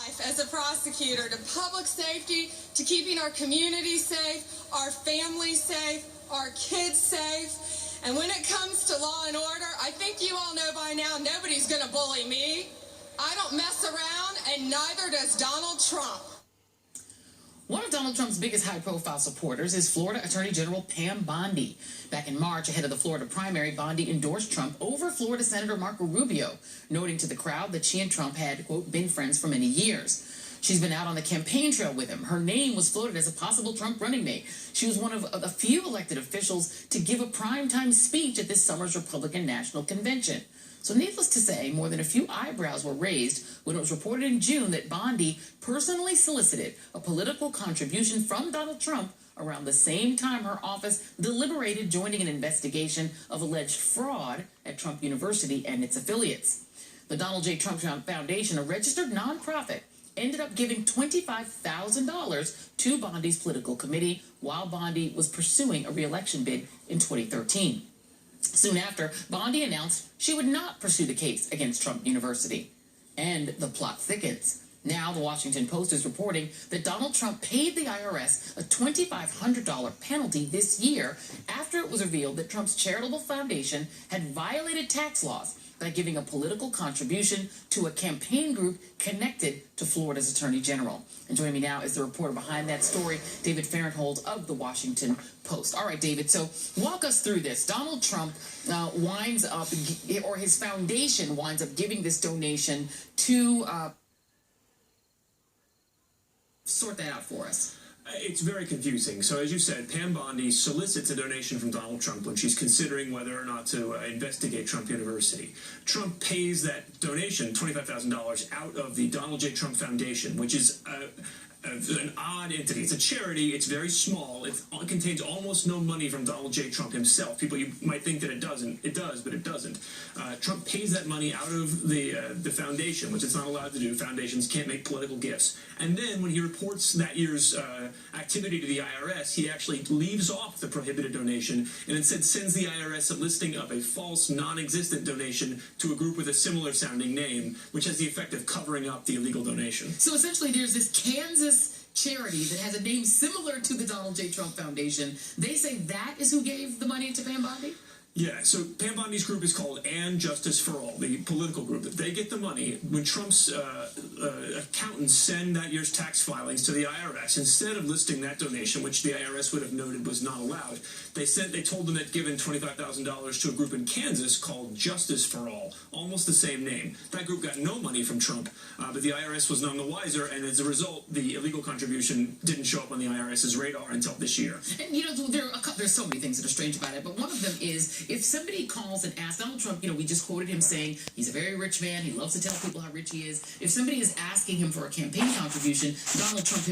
life as a prosecutor to public safety, to keeping our community safe, our families safe, our kids safe. And when it comes to law and order, I think you all know by now nobody's going to bully me. I don't mess around, and neither does Donald Trump. One of Donald Trump's biggest high-profile supporters is Florida Attorney General Pam Bondi. Back in March, ahead of the Florida primary, Bondi endorsed Trump over Florida Senator Marco Rubio, noting to the crowd that she and Trump had, quote, been friends for many years. She's been out on the campaign trail with him. Her name was floated as a possible Trump running mate. She was one of a few elected officials to give a primetime speech at this summer's Republican National Convention. So needless to say, more than a few eyebrows were raised when it was reported in June that Bondi personally solicited a political contribution from Donald Trump around the same time her office deliberated joining an investigation of alleged fraud at Trump University and its affiliates. The Donald J. Trump Foundation, a registered nonprofit, ended up giving $25,000 to Bondi's political committee while Bondi was pursuing a re-election bid in 2013. Soon after, Bondi announced she would not pursue the case against Trump University. And the plot thickens. Now, the Washington Post is reporting that Donald Trump paid the IRS a $2,500 penalty this year after it was revealed that Trump's charitable foundation had violated tax laws by giving a political contribution to a campaign group connected to Florida's Attorney General. And joining me now is the reporter behind that story, David Farenthold of the Washington Post. All right, David, so walk us through this. Donald Trump winds up, or his foundation winds up giving this donation to, sort that out for us. It's very confusing. So as you said, Pam Bondi solicits a donation from Donald Trump when she's considering whether or not to investigate Trump University. Trump pays that donation, $25,000, out of the Donald J. Trump Foundation, which is an odd entity. It's a charity. It's very small. It contains almost no money from Donald J. Trump himself. People, you might think that it doesn't. It does, but it doesn't. Trump pays that money out of the foundation, which it's not allowed to do. Foundations can't make political gifts. And then when he reports that year's activity to the IRS, he actually leaves off the prohibited donation and instead sends the IRS a listing of a false, non-existent donation to a group with a similar sounding name, which has the effect of covering up the illegal donation. So essentially there's this Kansas charity that has a name similar to the Donald J. Trump Foundation. They say that is who gave the money to Pam Bondi? Yeah, so Pam Bondi's group is called And Justice for All, the political group. That they get the money when Trump's accountants send that year's tax filings to the IRS. Instead of listing that donation, which the IRS would have noted was not allowed, they told them they'd given $25,000 to a group in Kansas called Justice for All, almost the same name. That group got no money from Trump, but the IRS was none the wiser, and as a result, the illegal contribution didn't show up on the IRS's radar until this year. And you know, there's so many things that are strange about it, but one of them is, if somebody calls and asks Donald Trump, you know, we just quoted him saying he's a very rich man, he loves to tell people how rich he is. If somebody is asking him for a campaign contribution, Donald Trump himself